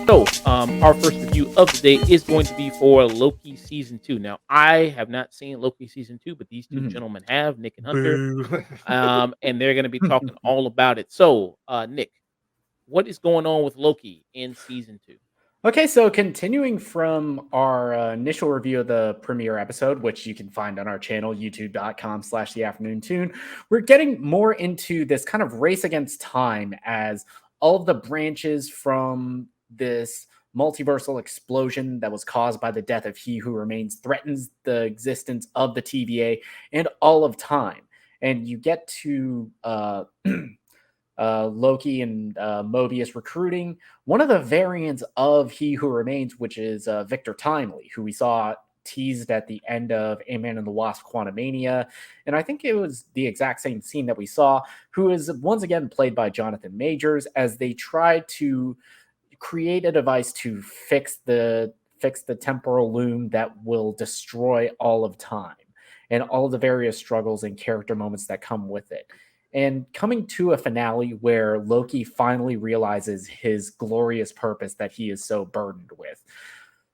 So, our first review of the day is going to be for Loki season 2. Now, I have not seen Loki season 2, but these two Mhm. gentlemen have, Nick and Hunter, Boo. and they're going to be talking all about it. So, Nick, what is going on with Loki in season 2? Okay, so continuing from our initial review of the premiere episode, which you can find on our channel, youtube.com/the afternoon tune, we're getting more into this kind of race against time as all of the branches from this multiversal explosion that was caused by the death of He Who Remains threatens the existence of the TVA and all of time. And you get to Loki and Mobius recruiting one of the variants of He Who Remains, which is Victor Timely, who we saw teased at the end of Ant-Man and the Wasp: Quantumania. And I think it was the exact same scene that we saw, who is once again played by Jonathan Majors, as they try to create a device to fix the temporal loom that will destroy all of time and all of the various struggles and character moments that come with it. And coming to a finale where Loki finally realizes his glorious purpose that he is so burdened with.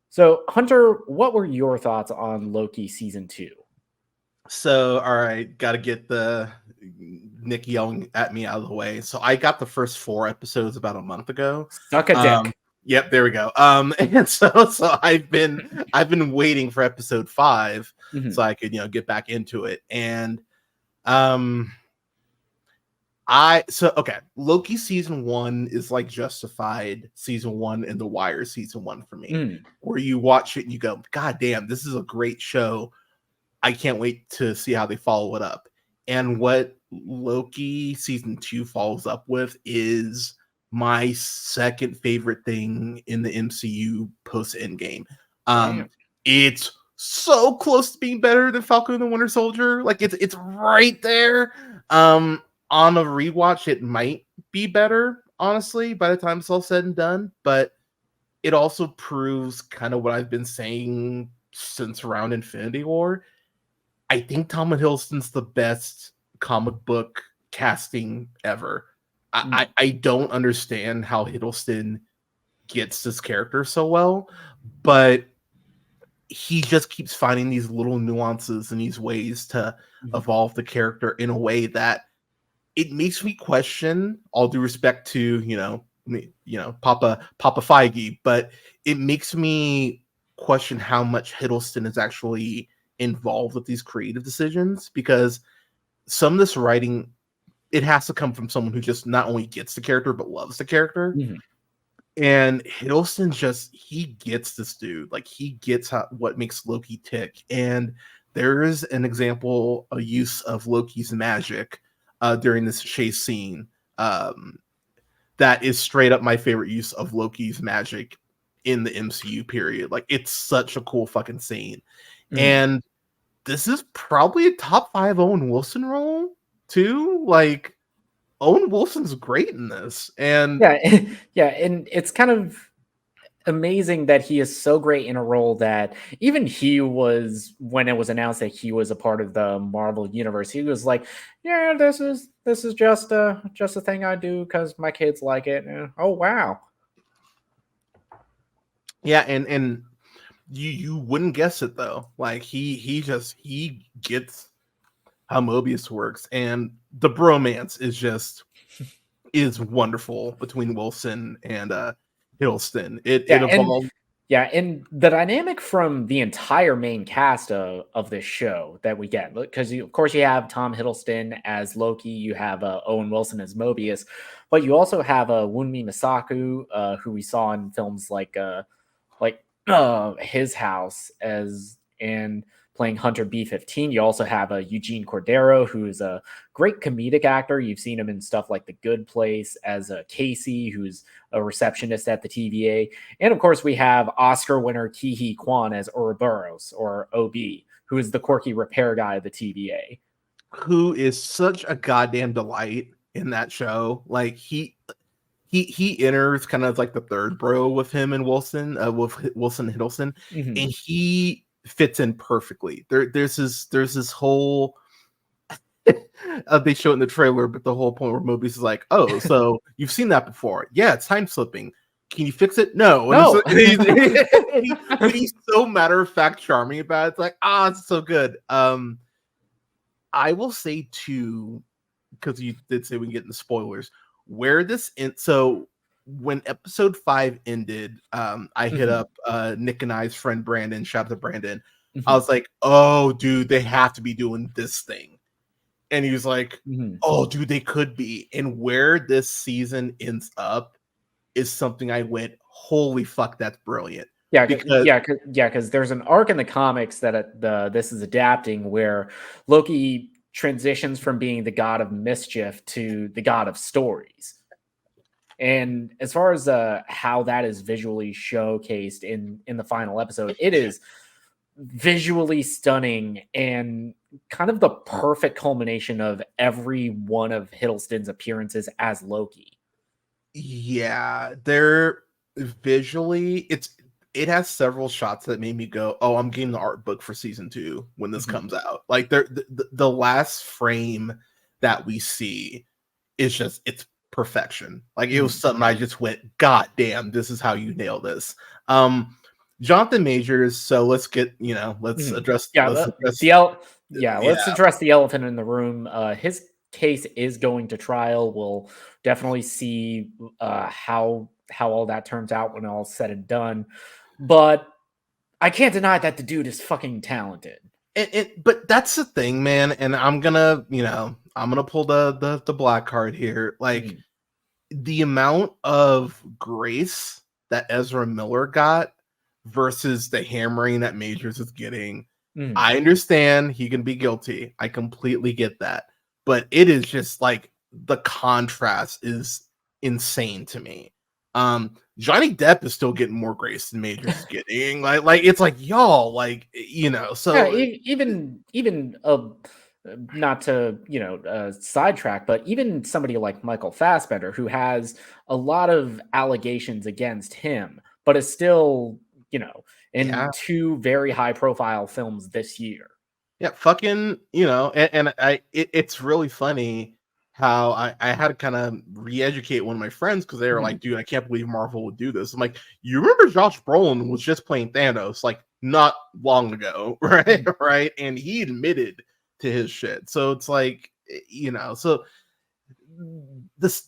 So, Hunter, what were your thoughts on Loki season 2? So, all right, got to get the Nick yelling at me out of the way. So, I got the first 4 episodes about a month ago. Suck a dick. Yep, there we go. And so I've been waiting for episode 5 so I could get back into it. And okay, Loki season 1 is like Justified season 1 and The Wire season 1 for me, where you watch it and you go, God damn, this is a great show. I can't wait to see how they follow it up. And what Loki season 2 follows up with is my second favorite thing in the MCU post Endgame. It's so close to being better than Falcon and the Winter Soldier. Like it's right there. On a rewatch, it might be better, honestly, by the time it's all said and done. But it also proves kind of what I've been saying since around Infinity War. I think Tom Hiddleston's the best comic book casting ever. I don't understand how Hiddleston gets this character so well, but he just keeps finding these little nuances and these ways to evolve the character in a way that it makes me question, all due respect to, Papa Feige, but it makes me question how much Hiddleston is actually involved with these creative decisions, because some of this writing, it has to come from someone who just not only gets the character but loves the character. And Hiddleston he gets this dude. Like, he gets what makes Loki tick. And there is an example, a use of Loki's magic during this chase scene that is straight up my favorite use of Loki's magic in the MCU period. Like, it's such a cool fucking scene. And this is probably a top 5 Owen Wilson role too. Like, Owen Wilson's great in this. And and it's kind of amazing that he is so great in a role that even he was, when it was announced that he was a part of the Marvel universe, he was like, yeah, this is just a thing I do because my kids like it. And, oh wow. Yeah, and you wouldn't guess it though. Like, he gets how Mobius works, and the bromance is wonderful between Wilson and Hiddleston. It evolved. And the dynamic from the entire main cast of this show that we get, because of course you have Tom Hiddleston as Loki, you have Owen Wilson as Mobius, but you also have Wunmi Masaku, who we saw in films like His House and playing Hunter B-15. You also have Eugene Cordero, who is a great comedic actor. You've seen him in stuff like The Good Place as Casey, who's a receptionist at the TVA. And of course, we have Oscar winner Ke Kwan as Ouroboros, or OB, who is the quirky repair guy of the TVA. Who is such a goddamn delight in that show. Like, he enters kind of like the third bro with him and Wilson, with Wilson Hiddleston, Mhm. and he fits in perfectly. There's this whole they show it in the trailer, but the whole point where Mobius is like, "Oh, so you've seen that before? Yeah, it's time slipping. Can you fix it? No." And, No. but he's so matter of fact, charming about it. It's like, it's so good. I will say too, because you did say we can get into spoilers. Where this in so when episode 5 ended, I hit Mhm. up Nick and I's friend Brandon. Shout out to Brandon. I Mhm. was like, "Oh, dude, they have to be doing this thing." And he was like, Mhm. "Oh, dude, they could be." And where this season ends up is something I went, "Holy fuck, that's brilliant." Yeah, Because because there's an arc in the comics that this is adapting where Loki transitions from being the god of mischief to the god of stories. And as far as how that is visually showcased in the final episode, it is visually stunning and kind of the perfect culmination of every one of Hiddleston's appearances as Loki. yeah, they're visually it has several shots that made me go, "Oh, I'm getting the art book for season 2 when this Mhm. comes out." Like the last frame that we see is just it's perfection. Like it was Mhm. something I just went, "God damn, this is how you nail this." Um Jonathan Majors, so let's get, let's Mhm. address Yeah, let's address yeah. let's address the elephant in the room. His case is going to trial. We'll definitely see how all that turns out when all's said and done. But I can't deny that the dude is fucking talented. But that's the thing, man, and I'm gonna pull the black card here. Like Mhm. the amount of grace that Ezra Miller got versus the hammering that Majors is getting. Mhm. I understand he can be guilty. I completely get that. But it is just like the contrast is insane to me. Johnny Depp is still getting more grace than Majors is getting. Like it's like y'all, Yeah, so even not to sidetrack, but even somebody like Michael Fassbender, who has a lot of allegations against him, but is still in yeah. two very high profile films this year. Yeah, fucking, it's really funny how I had to kind of re-educate one of my friends because they were Mhm. like, dude, I can't believe Marvel would do this. I'm like, you remember Josh Brolin was just playing Thanos like not long ago, right? Mhm. Right. And he admitted to his shit. So it's like, so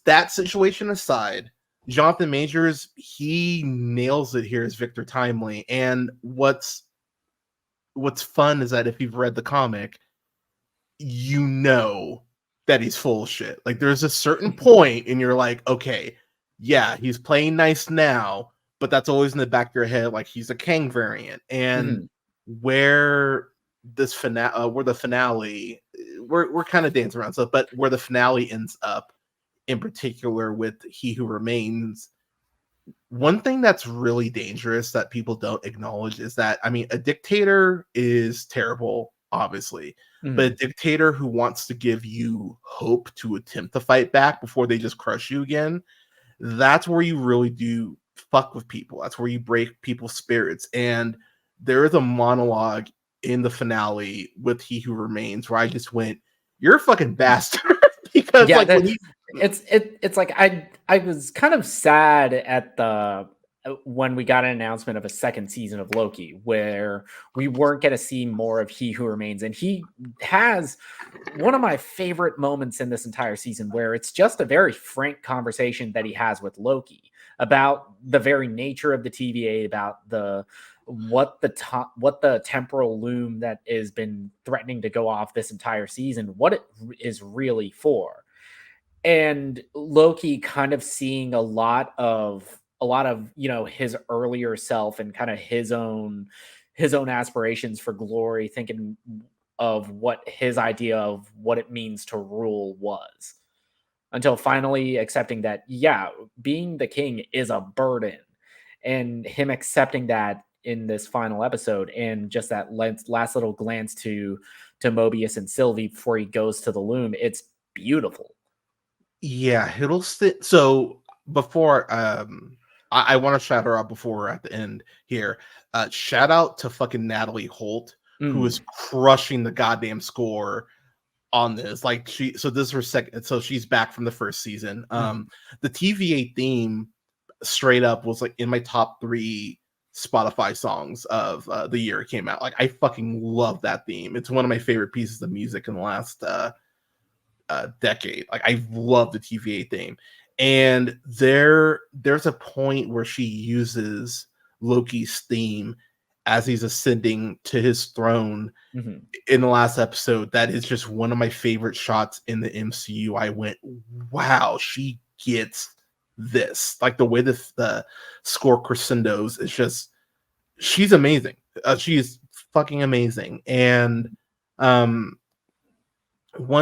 that situation aside, Jonathan Majors, he nails it here as Victor Timely. And what's fun is that if you've read the comic, you know that he's full of shit. Like there's a certain point and you're like, okay, yeah, he's playing nice now, but that's always in the back of your head, like he's a Kang variant. And Mhm. where this finale, where the finale, we're kind of dancing around stuff, but where the finale ends up, in particular with He Who Remains, one thing that's really dangerous that people don't acknowledge is that, I mean, a dictator is terrible, obviously, but a Mhm. dictator who wants to give you hope to attempt to fight back before they just crush you again, that's where you really do fuck with people. That's where you break people's spirits. And there is a monologue in the finale with He Who Remains where I just went, "You're a fucking bastard." Because Yeah, like when he it's like I was kind of sad at the when we got an announcement of a second season of Loki where we weren't going to see more of He Who Remains, and he has one of my favorite moments in this entire season where it's just a very frank conversation that he has with Loki about the very nature of the TVA, about the what the temporal loom that has been threatening to go off this entire season, what it is really for. And Loki kind of seeing a lot of his earlier self and kind of his own aspirations for glory, thinking of what his idea of what it means to rule was, until finally accepting that, yeah, being the king is a burden, and him accepting that in this final episode, and just that last little glance to Mobius and Sylvie before he goes to the loom, it's beautiful. Yeah, Hiddleston. So before I want to shout her out before we're at the end here. Shout out to fucking Natalie Holt, who is crushing the goddamn score on this. Like so this is her second, so she's back from the first season. The TVA theme straight up was like in my top 3 Spotify songs of the year it came out. Like I fucking love that theme. It's one of my favorite pieces of music in the last decade. Like I love the TVA theme. And there's a point where she uses Loki's theme as he's ascending to his throne in the last episode. That is just one of my favorite shots in the MCU. I went, wow, she gets this. Like the way the score crescendos is just, she's amazing. She's fucking amazing. And one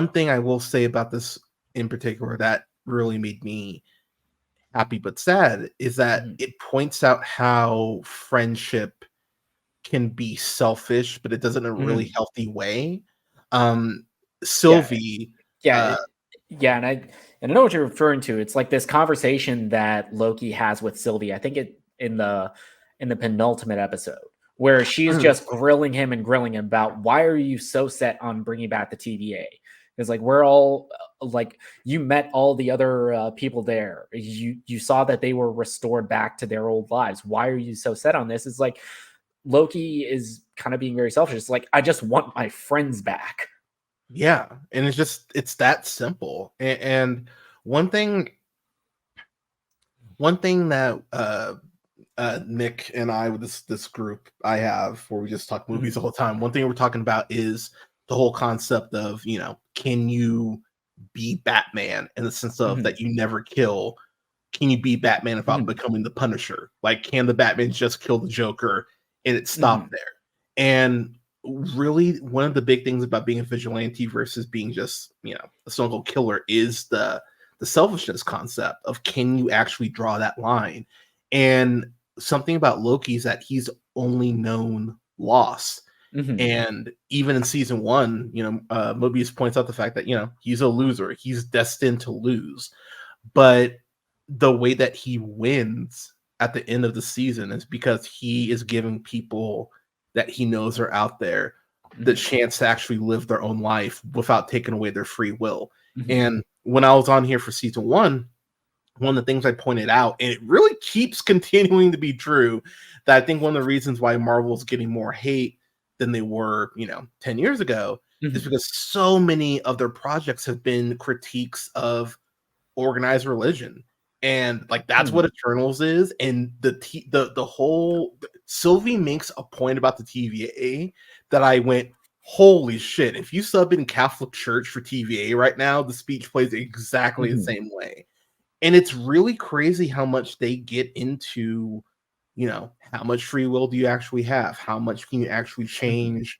thing I will say about this in particular that really made me happy but sad is that it points out how friendship can be selfish, but it does it in a really healthy way. Sylvie, and I know what you're referring to. It's like this conversation that Loki has with Sylvie. I think it in the penultimate episode where she's just grilling him about why are you so set on bringing back the TVA? It's like we're all like you met all the other people there. You saw that they were restored back to their old lives. Why are you so set on this? It's like Loki is kind of being very selfish. It's like I just want my friends back. Yeah, and it's that simple. And one thing that Nick and I with this group I have where we just talk movies the whole time. One thing we're talking about is the whole concept of, can you be Batman in the sense of that you never kill? Can you be Batman without becoming the Punisher? Like, can the Batman just kill the Joker and it stopped there? And really, one of the big things about being a vigilante versus being just, a stone cold killer is the selfishness concept of can you actually draw that line? And something about Loki is that he's only known loss. And even in season 1, Mobius points out the fact that, he's a loser. He's destined to lose. But the way that he wins at the end of the season is because he is giving people that he knows are out there the chance to actually live their own life without taking away their free will. And when I was on here for season 1, one of the things I pointed out, and it really keeps continuing to be true, that I think one of the reasons why Marvel's getting more hate than they were, 10 years ago is because so many of their projects have been critiques of organized religion. And like that's what Eternals is. And the whole Sylvie makes a point about the TVA that I went, holy shit, if you sub in Catholic Church for TVA right now, the speech plays exactly the same way. And it's really crazy how much they get into, how much free will do you actually have? How much can you actually change,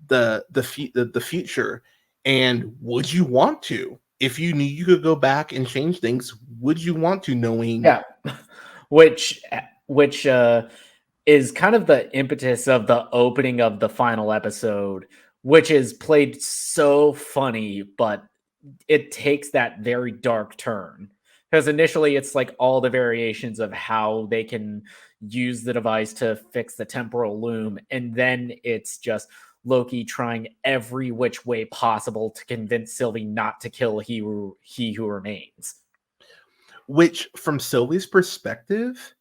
the future? And would you want to? If you knew you could go back and change things, would you want to, knowing? Yeah, which is kind of the impetus of the opening of the final episode, which is played so funny, but it takes that very dark turn. Because initially it's like all the variations of how they can use the device to fix the temporal loom. And then it's just Loki trying every which way possible to convince Sylvie not to kill he who remains. Which, from Sylvie's perspective,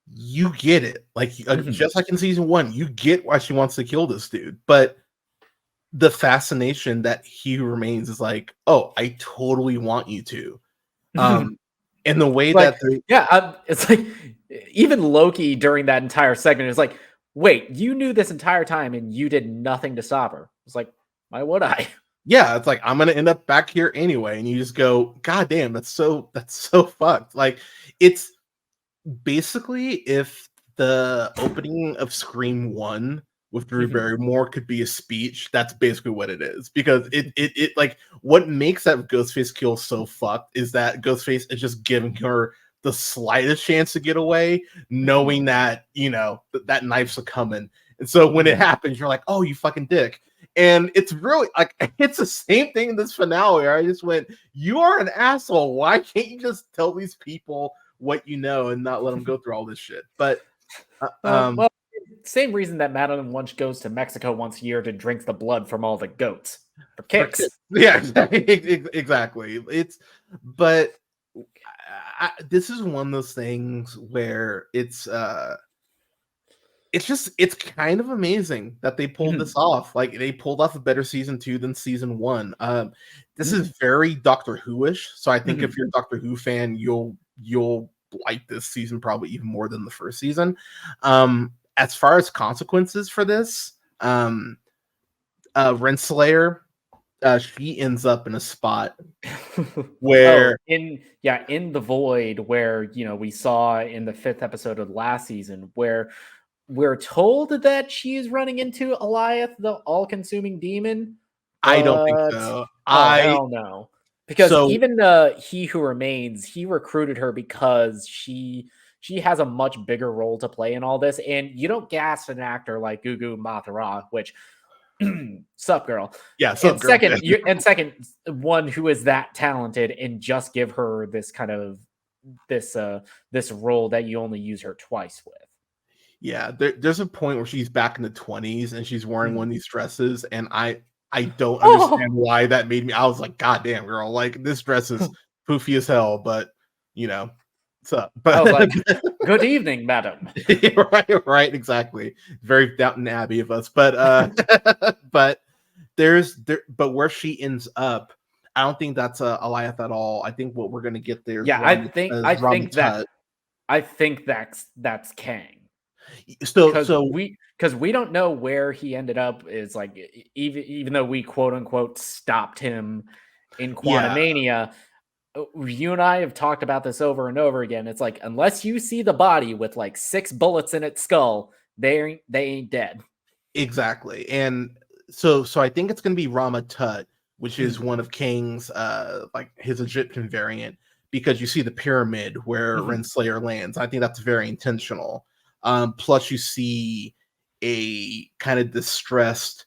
you get it. Like, just like in season 1, you get why she wants to kill this dude. But the fascination that he who remains is like, oh, I totally want you to. And the way like, that it's like even Loki during that entire segment is like, wait, you knew this entire time and you did nothing to stop her. It's like, why would I? Yeah, it's like I'm gonna end up back here anyway, and you just go, God damn, that's so fucked. Like, it's basically if the opening of Scream 1 with Drew Barrymore could be a speech, that's basically what it is. Because it like what makes that Ghostface kill so fucked is that Ghostface is just giving her the slightest chance to get away, knowing that that knife's a coming. And so when it happens, you're like, oh, you fucking dick. And it's really like it's the same thing in this finale. Where I just went, "You are an asshole. Why can't you just tell these people what you know and not let them go through all this shit?" But well, same reason that Madeline once goes to Mexico once a year to drink the blood from all the goats for kicks. Yeah, exactly. But this is one of those things where it's kind of amazing that they pulled this off. Like they pulled off a better season 2 than season 1. This is very Doctor Who-ish, so I think if you're a Doctor Who fan, you'll like this season probably even more than the first season. As far as consequences for this, Renslayer, she ends up in a spot where in the void where we saw in the 5th episode of last season where we're told that she is running into Eliath, the all-consuming demon. I don't think so. Hell no. Because even He Who Remains, he recruited her because she has a much bigger role to play in all this. And you don't gas an actor like Gugu Mathura, which sup girl. Yeah, sup girl. Second, one who is that talented and just give her this kind of this role that you only use her twice with. Yeah, there's a point where she's back in the 20s and she's wearing one of these dresses, and I don't understand why that made me. I was like, God damn, girl, like this dress is poofy as hell, but what's up? But I was like, good evening, madam. right, exactly. Very Downton Abbey of us, but but where she ends up, I don't think that's Eliath at all. I think what we're gonna get there. Yeah, I think that's Kang. Because we don't know where he ended up. Is like even though we quote unquote stopped him in Quantumania, you and I have talked about this over and over again. It's like unless you see the body with like 6 bullets in its skull, they ain't dead. Exactly, and so I think it's gonna be Rama Tut, which is one of Kang's like his Egyptian variant, because you see the pyramid where Renslayer lands. I think that's very intentional. Plus you see a kind of distressed,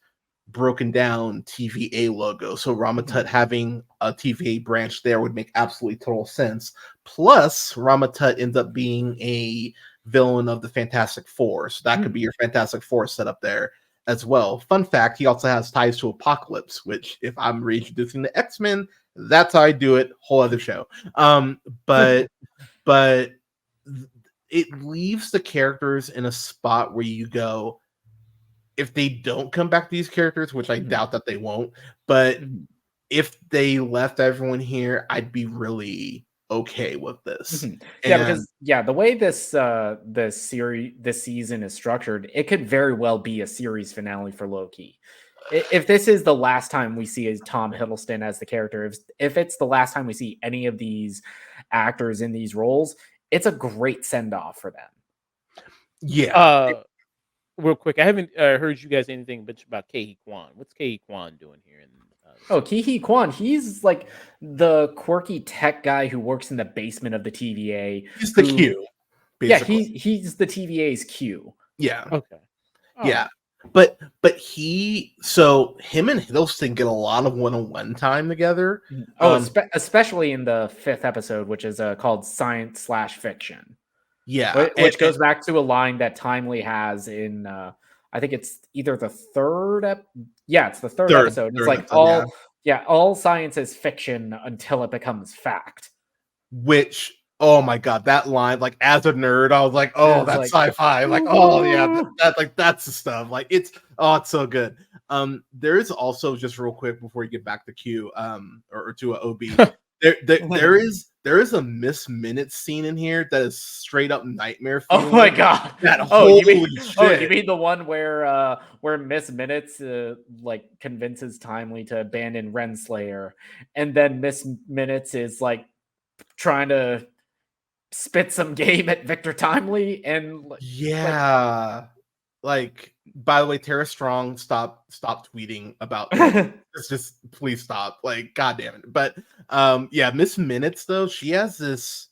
broken down TVA logo. So Rama Tut having a TVA branch there would make absolutely total sense. Plus Rama Tut ends up being a villain of the Fantastic Four. So that could be your Fantastic Four set up there as well. Fun fact, he also has ties to Apocalypse, which if I'm reintroducing the X-Men, that's how I do it. Whole other show. But it leaves the characters in a spot where you go, if they don't come back to these characters, which I doubt that they won't, but if they left everyone here, I'd be really okay with this. Because the way this season is structured, it could very well be a series finale for Loki. If this is the last time we see Tom Hiddleston as the character, if it's the last time we see any of these actors in these roles, it's a great send-off for them. Yeah. Real quick, I haven't heard you guys anything but about Ke Kwan. What's Ke Kwan doing here? Ke Kwan, he's like the quirky tech guy who works in the basement of the TVA. He's the Q. Basically. Yeah, he's the TVA's Q. Yeah. Okay. Yeah. But him and Hiddleston get a lot of one-on-one time together. Especially in the 5th episode, which is called Science/Fiction. Yeah, which goes back to a line that Timely has in I think it's either the 3rd. It's the 3rd episode. It's like all science is fiction until it becomes fact. Which, oh my god, that line, like as a nerd, I was like, oh, that's like, sci-fi. Like, oh yeah, that's the stuff. Like it's so good. There is also, just real quick before you get back to Q, or to a OB, there is a Miss Minutes scene in here that is straight up nightmare feeling. Oh my god! You mean the one where Miss Minutes like convinces Timely to abandon Renslayer, and then Miss Minutes is like trying to spit some game at Victor Timely, and like by the way, Tara Strong, stop tweeting about it's just please stop. Like, god damn it. But Miss Minutes though, she has this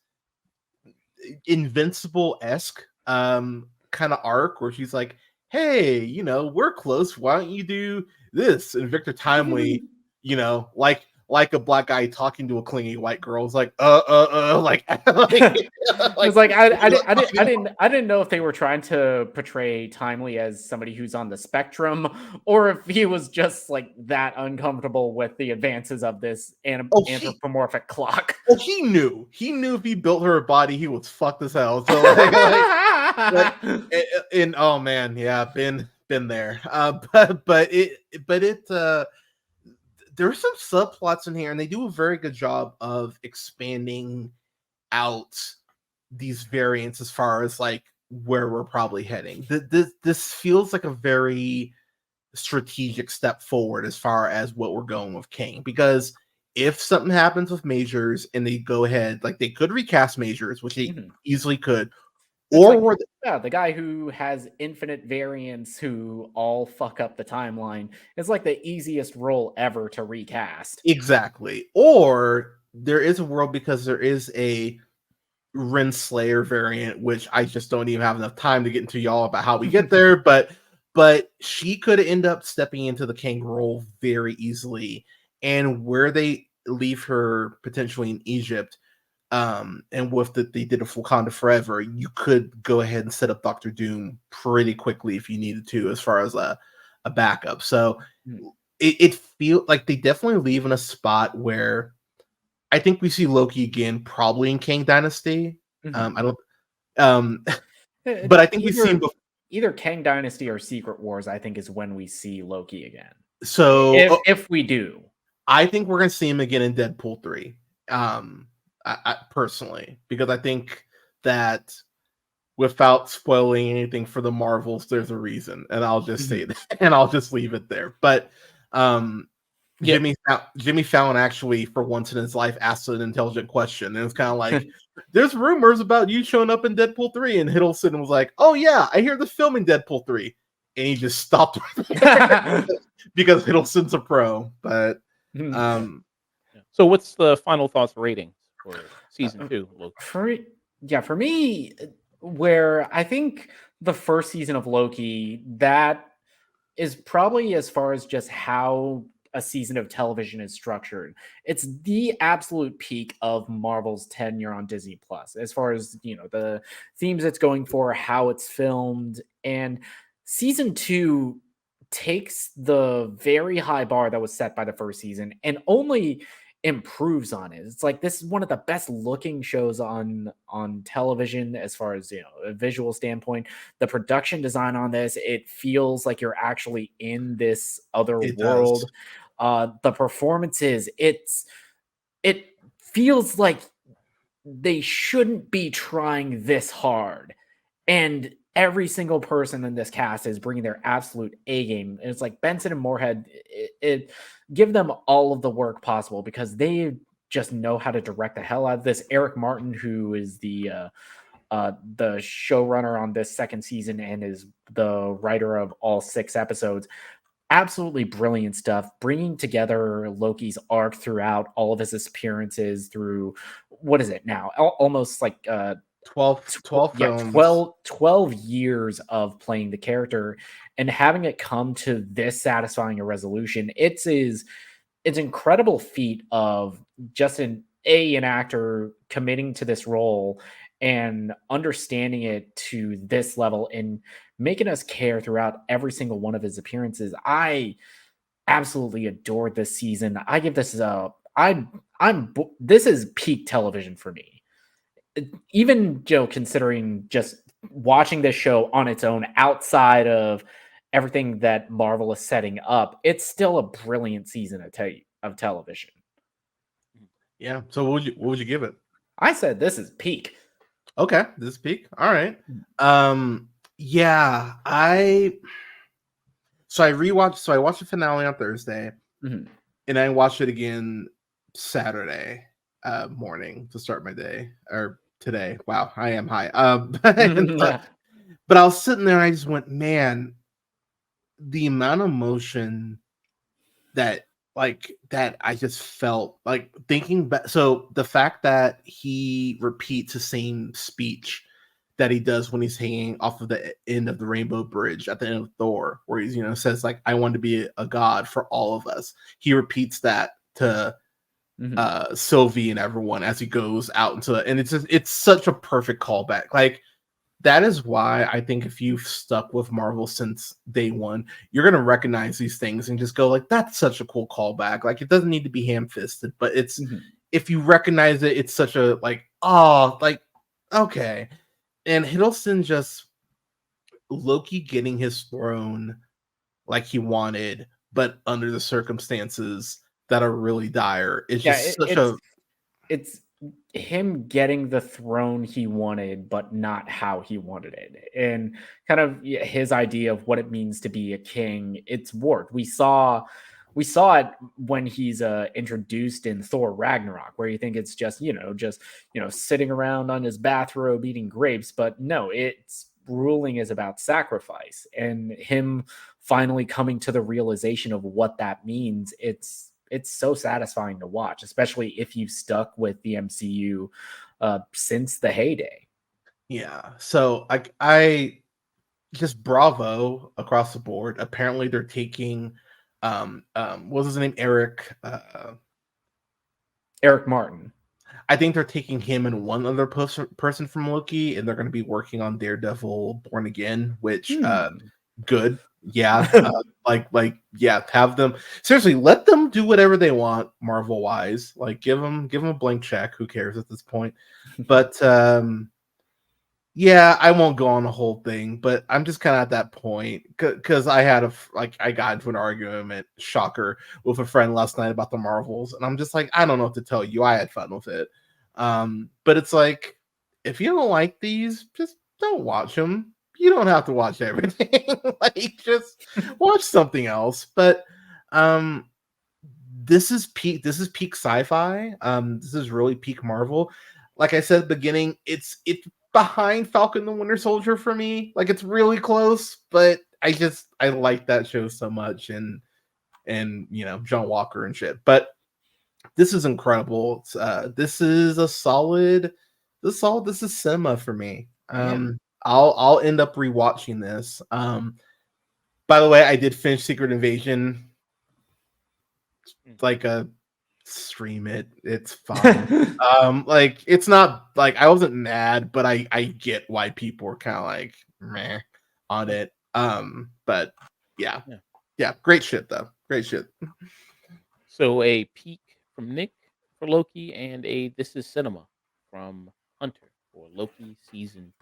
Invincible-esque kind of arc where she's like, hey, you know, we're close. Why don't you do this? And Victor Timely, you know, like a black guy talking to a clingy white girl is like, like, It's like like I didn't know if they were trying to portray Timely as somebody who's on the spectrum, or if he was just like that uncomfortable with the advances of this oh, anthropomorphic clock. he knew if he built her a body, he was fucked as hell. So like, and oh man, yeah, been there. But there's some subplots in here, and they do a very good job of expanding out these variants as far as like where we're probably heading. This feels like a very strategic step forward as far as what we're going with King, because if something happens with Majors and they go ahead, like they could recast Majors, which they easily could, It's or like, the guy who has infinite variants who all fuck up the timeline is like the easiest role ever to recast. exactly. Or there is a world, because there is a Renslayer variant, which I just don't even have enough time to get into y'all about how we get there, but she could end up stepping into the King role very easily, and where they leave her potentially in Egypt, and with that they did a Wakanda Forever, you could go ahead and set up Doctor Doom pretty quickly if you needed to, as far as a backup. So it feels like they definitely leave in a spot where I think we see Loki again, probably in Kang Dynasty. I don't, but I think we see him either Kang Dynasty or Secret Wars. I think is when we see Loki again. So if we do, I think we're gonna see him again in Deadpool 3. I personally, because I think that without spoiling anything for the Marvels, there's a reason, and I'll just say that, and I'll just leave it there. But Jimmy Fallon actually, for once in his life, asked an intelligent question, and it's kind of like, "There's rumors about you showing up in Deadpool 3," and Hiddleston was like, "Oh yeah, I hear the filming Deadpool 3," and he just stopped because Hiddleston's a pro. But so what's the final thoughts ratings for season 2, Loki? For me, where I think the first season of Loki, that is probably as far as just how a season of television is structured. It's the absolute peak of Marvel's tenure on Disney Plus, as far as, you know, the themes it's going for, how it's filmed. And season 2 takes the very high bar that was set by the first season and only improves on it. It's like, this is one of the best looking shows on television as far as, you know, a visual standpoint. The production design on this, it feels like you're actually in this other world. The performances, it feels like they shouldn't be trying this hard, and every single person in this cast is bringing their absolute A game. And it's like Benson and Moorhead, it give them all of the work possible, because they just know how to direct the hell out of this. Eric Martin, who is the showrunner on this second season and is the writer of all 6 episodes, absolutely brilliant stuff, bringing together Loki's arc throughout all of his appearances through, what is it now? Almost like 12 films. 12 years of playing the character and having it come to this satisfying a resolution. It's incredible feat of just an actor committing to this role and understanding it to this level and making us care throughout every single one of his appearances. I absolutely adored this season. I give this this is peak television for me. Even Joe, considering just watching this show on its own outside of everything that Marvel is setting up, it's still a brilliant season of television. Yeah. So what would you give it? I said this is peak. Okay, this is peak. All right. Yeah, I watched the finale on Thursday, and I watched it again Saturday morning to start my day, or today. Wow, I am high. But I was sitting there and I just went, man, the amount of emotion that I just felt, like, thinking back. So the fact that he repeats the same speech that he does when he's hanging off of the end of the Rainbow Bridge at the end of Thor, where he's, says like, I want to be a god for all of us. He repeats that to Sylvie and everyone as he goes out into and it's such a perfect callback. Like, that is why I think if you've stuck with Marvel since day one, you're gonna recognize these things and just go like, that's such a cool callback. Like, it doesn't need to be ham-fisted, but it's if you recognize it, it's such a like, oh, like, okay. And Hiddleston just Loki getting his throne like he wanted, but under the circumstances that are really dire. It's just it's him getting the throne he wanted, but not how he wanted it. And kind of his idea of what it means to be a king, it's worked. We saw it when he's introduced in Thor Ragnarok, where you think it's just sitting around on his bathrobe eating grapes, but no, it's ruling is about sacrifice, and him finally coming to the realization of what that means. It's so satisfying to watch, especially if you stuck with the MCU since the heyday. Yeah. So I just bravo across the board. Apparently they're taking what was his name? Eric Martin. I think they're taking him and one other person from Loki, and they're going to be working on Daredevil Born Again, which good. Yeah. Yeah, have them seriously, let them do whatever they want Marvel wise. Like, give them a blank check. Who cares at this point? But yeah, I won't go on the whole thing, but I'm just kind of at that point because I got into an argument, shocker, with a friend last night about the Marvels, and I'm just like, I don't know what to tell you. I had fun with it, but it's like, if you don't like these, just don't watch them. You don't have to watch everything. Like, just watch something else. But this is peak sci-fi. This is really peak Marvel. Like I said at the beginning, it's behind Falcon the Winter Soldier for me. Like, it's really close, but I like that show so much, and John Walker and shit. But this is incredible. This is a solid. This is cinema for me. I'll end up rewatching this. By the way, I did finish Secret Invasion. Like, stream it. It's fine. Like, it's not like I wasn't mad, but I get why people were kind of like meh on it. But yeah, great shit though. Great shit. So a peak from Nick for Loki, and a this is cinema from Hunter for Loki season